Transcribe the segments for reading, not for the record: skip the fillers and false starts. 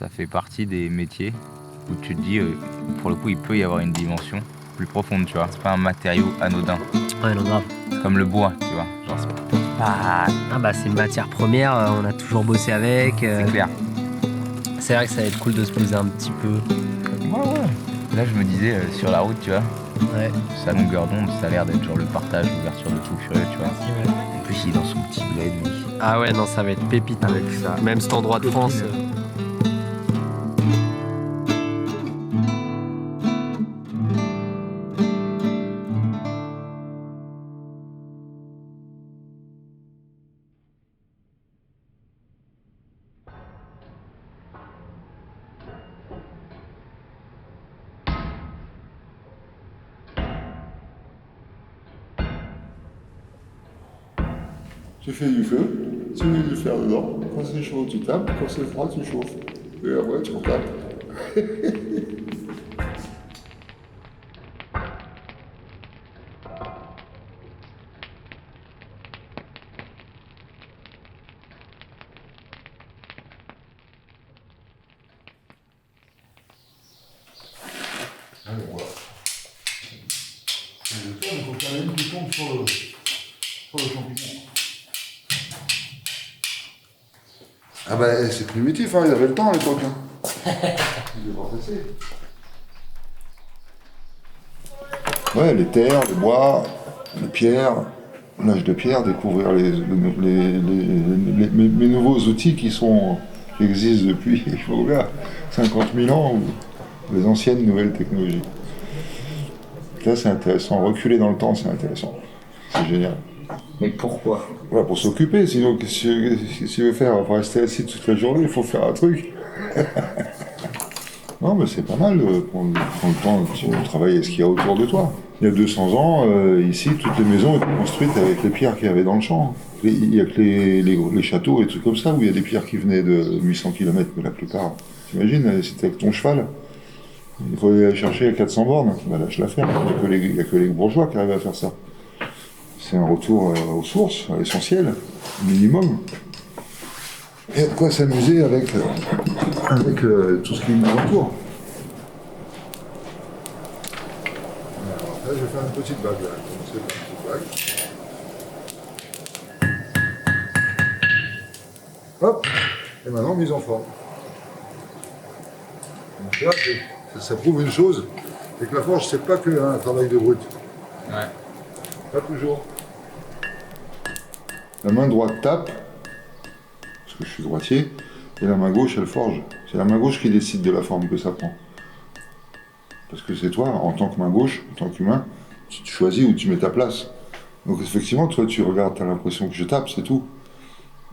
ça fait partie des métiers où tu te dis, pour le coup, il peut y avoir une dimension plus profonde, tu vois. C'est pas un matériau anodin. Ouais, non, grave. C'est comme le bois, tu vois. Genre, c'est pas... Ah bah c'est une matière première, on a toujours bossé avec. C'est clair. C'est vrai que ça va être cool de se poser un petit peu. Ouais. Là, je me disais, sur la route, tu vois, Ouais. sa longueur d'onde, ça a l'air d'être genre le partage, l'ouverture de tout furieux, tu vois. En plus, il est dans son petit bled, mec. Ah ouais, non, ça va être pépite. Avec ça. Même cet endroit de France. Tu fais du feu, tu mets du fer dedans, quand c'est chaud tu tapes, quand c'est froid tu chauffes. Et après tu retapes. Allez, voilà. Il faut faire une qui tombe sur le champignon. Ah bah c'est primitif, hein, il avait le temps à l'époque. Hein. Il est pas pressé. Ouais, les terres, les bois, les pierres, l'âge de pierre, découvrir mes nouveaux outils qui existent depuis, il faut voir, 50 000 ans, ou les anciennes nouvelles technologies. Là c'est intéressant, reculer dans le temps c'est intéressant, c'est génial. Mais pourquoi? Ouais, pour s'occuper, sinon si tu veux faire, pour rester assis toute la journée, il faut faire un truc. Non, mais c'est pas mal de prendre le temps de travailler avec ce qu'il y a autour de toi. Il y a 200 ans, ici, toutes les maisons étaient construites avec les pierres qu'il y avait dans le champ. Il n'y a que les châteaux et trucs comme ça où il y a des pierres qui venaient de 800 km, mais la plupart. T'imagines, si t'es avec ton cheval, il faut aller chercher à 400 bornes. Bah, lâche l'affaire. Il n'y a que les bourgeois qui arrivent à faire ça. C'est un retour aux sources, à l'essentiel, minimum. Il y a de quoi s'amuser avec tout ce qui nous entoure. Alors là, je vais faire une petite bague. Là. Je vais commencer par une petite bague. Hop. Et maintenant, mise en forme. Donc là, ça prouve une chose, c'est que la forge, c'est pas que un travail de brut. Ouais. Pas toujours. La main droite tape, parce que je suis droitier, et la main gauche, elle forge. C'est la main gauche qui décide de la forme que ça prend. Parce que c'est toi, en tant que main gauche, en tant qu'humain, tu choisis où tu mets ta place. Donc effectivement, toi, tu regardes, tu as l'impression que je tape, c'est tout.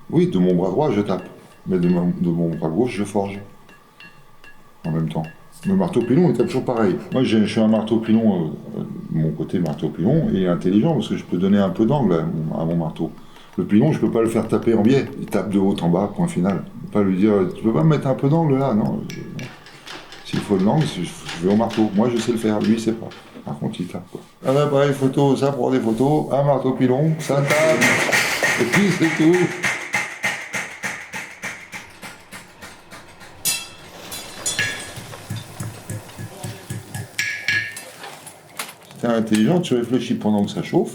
Oui, de mon bras droit, je tape. Mais de mon bras gauche, je forge. En même temps. Le marteau-pilon est toujours pareil. Moi, je suis un marteau-pilon, mon côté marteau-pilon est intelligent, parce que je peux donner un peu d'angle à mon marteau. Le pilon, je peux pas le faire taper en biais. Il tape de haut en bas, point final. Je peux pas lui dire, tu peux pas me mettre un peu d'angle là, non. S'il faut de l'angle, je vais au marteau. Moi, je sais le faire, lui, il sait pas. Par contre, il tape, quoi. Un appareil photo, ça pour des photos, un marteau-pilon, ça tape, et puis c'est tout. Si t'es intelligent, tu réfléchis pendant que ça chauffe,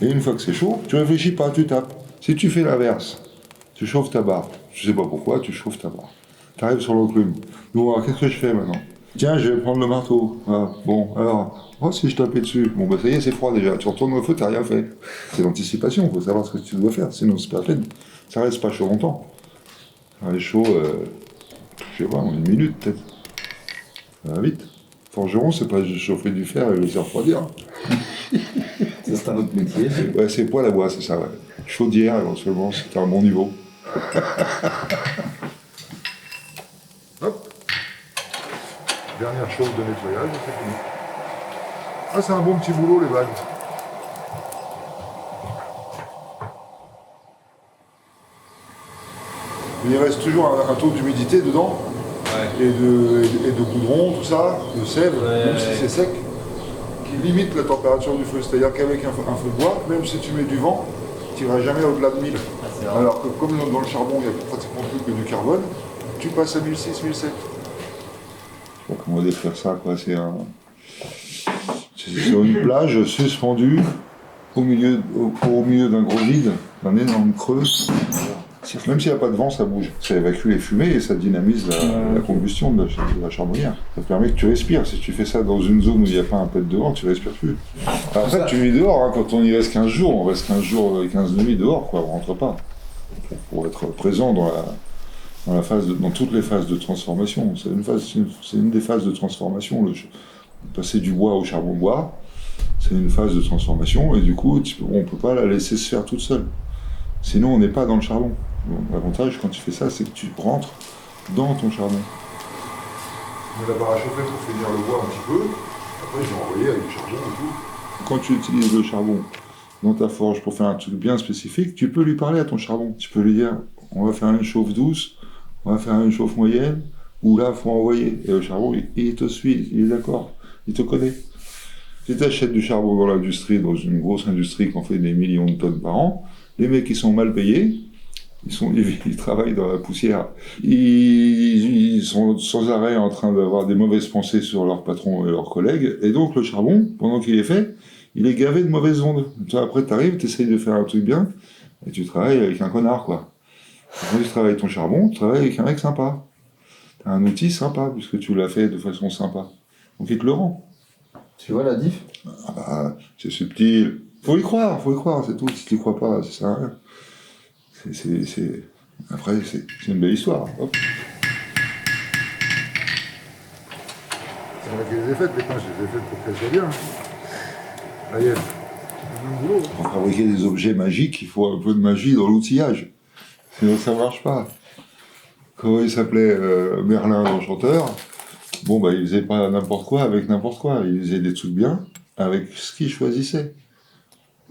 et une fois que c'est chaud, tu réfléchis pas, tu tapes. Si tu fais l'inverse, tu chauffes ta barre. Je sais pas pourquoi, tu chauffes ta barre. Tu arrives sur l'enclume. Bon, alors qu'est-ce que je fais maintenant? Tiens, je vais prendre le marteau. Ah, bon, alors, oh, si je tapais dessus. Bon, bah ça y est, c'est froid déjà. Tu retournes au feu, t'as rien fait. C'est l'anticipation, faut savoir ce que tu dois faire, sinon c'est pas la peine. Ça reste pas chaud longtemps. Ça reste chaud, je sais pas, une minute peut-être. Ça va vite. Forgeron, c'est pas juste chauffer du fer et le laisser refroidir. C'est un autre métier. Ouais, c'est poêle à bois, c'est ça, ouais. Chaudière, éventuellement, c'est un bon niveau. Hop. Dernière chose de nettoyage, et c'est fini. Ah, c'est un bon petit boulot, les bagues. Il reste toujours un taux d'humidité dedans, ouais. et de goudron, tout ça, de sève, ouais, même si c'est sec, qui limite la température du feu. C'est-à-dire qu'avec un feu de bois, même si tu mets du vent, tu n'iras jamais au-delà de 1000. Alors que comme dans le charbon, il n'y a pratiquement plus que du carbone, tu passes à 1006, 1007. Je sais pas comment décrire ça, quoi. C'est sur une plage suspendue au milieu d'un gros vide, d'un énorme creux. Même s'il n'y a pas de vent, ça bouge. Ça évacue les fumées et ça dynamise la combustion de la charbonnière. Ça permet que tu respires. Si tu fais ça dans une zone où il n'y a pas un peu de vent, tu respires plus. Après, tu vis dehors. Hein. Quand on y reste 15 jours, on reste 15 jours et 15 nuits dehors, quoi. On rentre pas. Pour être présent dans toutes les phases de transformation. C'est une des phases de transformation. Passer du bois au charbon bois, c'est une phase de transformation et du coup, on ne peut pas la laisser se faire toute seule. Sinon, on n'est pas dans le charbon. L'avantage, quand tu fais ça, c'est que tu rentres dans ton charbon. On met la barre à chauffer pour finir le bois un petit peu. Après, j'ai envoyé avec du charbon et tout. Quand tu utilises le charbon dans ta forge pour faire un truc bien spécifique, tu peux lui parler à ton charbon. Tu peux lui dire, on va faire une chauffe douce, on va faire une chauffe moyenne, ou là, il faut envoyer. Et le charbon, il te suit, il est d'accord, il te connaît. Si tu achètes du charbon dans l'industrie, dans une grosse industrie qui en fait des millions de tonnes par an, les mecs, ils sont mal payés, ils travaillent dans la poussière, ils sont sans arrêt en train d'avoir des mauvaises pensées sur leurs patrons et leurs collègues, et donc le charbon, pendant qu'il est fait, il est gavé de mauvaises ondes. Après, tu arrives, tu essayes de faire un truc bien, et tu travailles avec un connard, quoi. Quand tu travailles ton charbon, tu travailles avec un mec sympa. Tu as un outil sympa, puisque tu l'as fait de façon sympa. Donc il te le rend. Tu vois la diff? Ah bah, c'est subtil. Faut y croire, c'est tout. Si tu n'y crois pas, ça sert à rien. Après, c'est une belle histoire. Hop. C'est vrai qu'elle les ai faites, les pinces, je les ai faites pour qu'elles soient bien. Là, pour fabriquer des objets magiques, il faut un peu de magie dans l'outillage. Sinon, ça marche pas. Comment il s'appelait Merlin, l'enchanteur? Bon, bah, il faisait pas n'importe quoi avec n'importe quoi. Il faisait des trucs bien avec ce qu'il choisissait.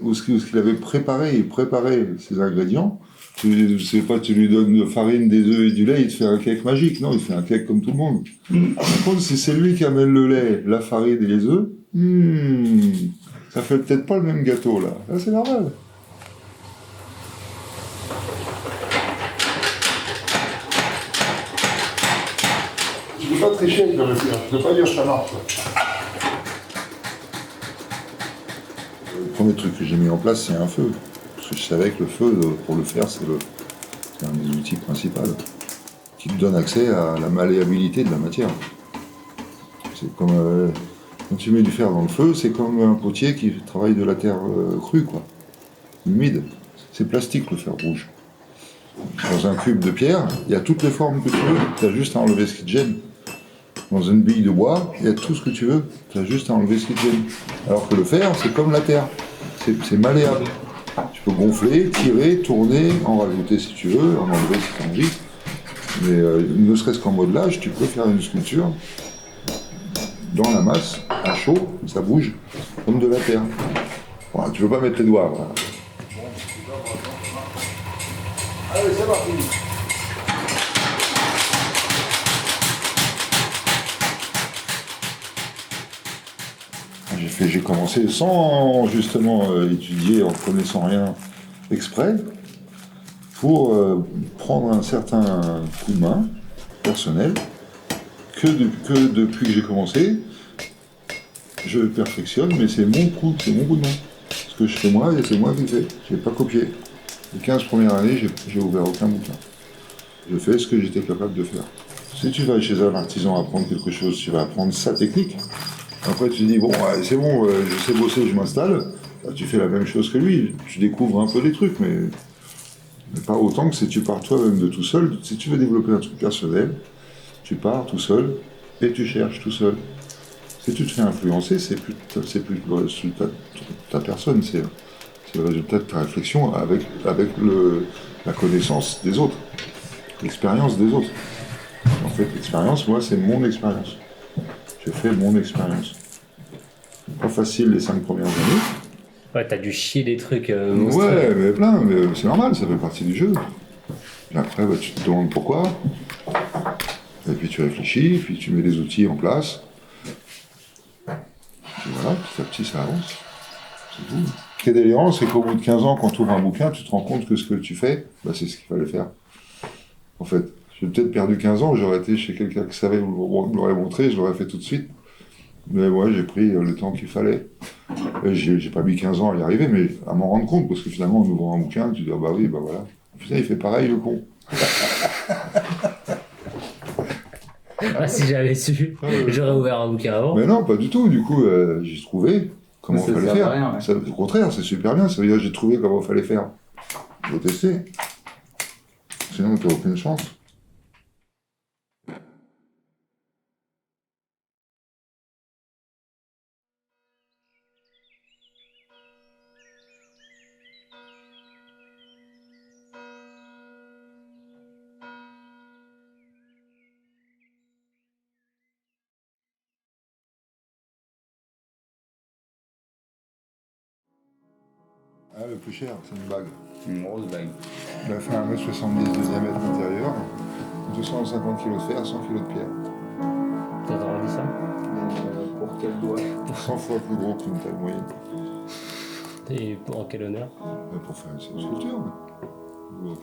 Ou ce qu'il avait préparé. Il préparait ses ingrédients. Tu sais pas, tu lui donnes de farine, des œufs et du lait, il te fait un cake magique. Non, il fait un cake comme tout le monde. Par contre, si c'est lui qui amène le lait, la farine et les œufs, ça fait peut-être pas le même gâteau, là. Là, c'est normal. Je ne peux pas tricher avec le réfléchir. Je ne peux pas dire que ça marche. Le premier truc que j'ai mis en place, c'est un feu. Parce que je savais que le feu, pour le faire, c'est un des outils principaux qui te donne accès à la malléabilité de la matière. C'est comme quand tu mets du fer dans le feu, c'est comme un potier qui travaille de la terre crue, quoi, humide. C'est plastique, le fer rouge. Dans un cube de pierre, il y a toutes les formes que tu veux. Tu as juste à enlever ce qui te gêne. Dans une bille de bois, il y a tout ce que tu veux. Tu as juste à enlever ce qui te gêne. Alors que le fer, c'est comme la terre. C'est malléable. Tu peux gonfler, tirer, tourner, en rajouter si tu veux, en enlever si tu as envie. Mais ne serait-ce qu'en modelage, tu peux faire une sculpture dans la masse, à chaud, ça bouge, comme de la terre. Voilà, tu peux pas mettre les doigts. Voilà. Allez, c'est parti. J'ai commencé sans justement étudier, en connaissant rien exprès, pour prendre un certain coup de main personnel que depuis que j'ai commencé, je perfectionne, mais c'est mon coup de main. Ce que je fais moi, et c'est moi qui le fais. Je n'ai pas copié. Les 15 premières années, j'ai ouvert aucun bouquin. Je fais ce que j'étais capable de faire. Si tu vas chez un artisan apprendre quelque chose, tu vas apprendre sa technique. Après, tu te dis, bon, ouais, c'est bon, je sais bosser, je m'installe. Bah, tu fais la même chose que lui. Tu découvres un peu des trucs, mais pas autant que si tu pars toi-même de tout seul. Si tu veux développer un truc personnel, tu pars tout seul et tu cherches tout seul. Si tu te fais influencer, c'est plus le résultat de ta personne, c'est le résultat de ta réflexion avec la connaissance des autres, l'expérience des autres. En fait, l'expérience, moi, c'est mon expérience. Je fais mon expérience. Pas facile les 5 premières années. Ouais, t'as dû chier des trucs ouais, mais plein, mais c'est normal, ça fait partie du jeu. Et après, bah, tu te demandes pourquoi. Et puis tu réfléchis, puis tu mets les outils en place. Et voilà, petit à petit, ça avance. C'est tout. Ce qui est délirant, c'est qu'au bout de 15 ans, quand tu ouvres un bouquin, tu te rends compte que ce que tu fais, bah, c'est ce qu'il fallait faire. En fait, J'ai peut-être perdu 15 ans, j'aurais été chez quelqu'un qui savait, vous me l'aurait montré, je l'aurais fait tout de suite. Mais ouais, j'ai pris le temps qu'il fallait. Et j'ai pas mis 15 ans à y arriver, mais à m'en rendre compte, parce que finalement, en ouvrant un bouquin, tu dis, ah bah oui, bah voilà. Putain, il fait pareil, le con. Ah, si j'avais su, j'aurais ouvert un bouquin avant. Mais non, pas du tout. Du coup, j'ai trouvé comment il Ça fallait sert à faire. rien, ouais. Ça, au contraire, c'est super bien. Ça veut dire que j'ai trouvé comment il fallait faire. Faut tester. Sinon, t'as aucune chance. Ah, le plus cher, c'est une bague. Une grosse bague. Elle a fait 1m70 de diamètre intérieur, 250 kg de fer, 100 kg de pierre. T'as vraiment dit ça? Pour quel doigt? 100 fois plus gros qu'une taille moyenne. Et en quel honneur? Pour faire une sculpture.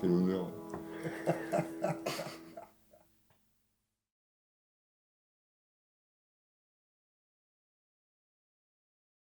Quel honneur.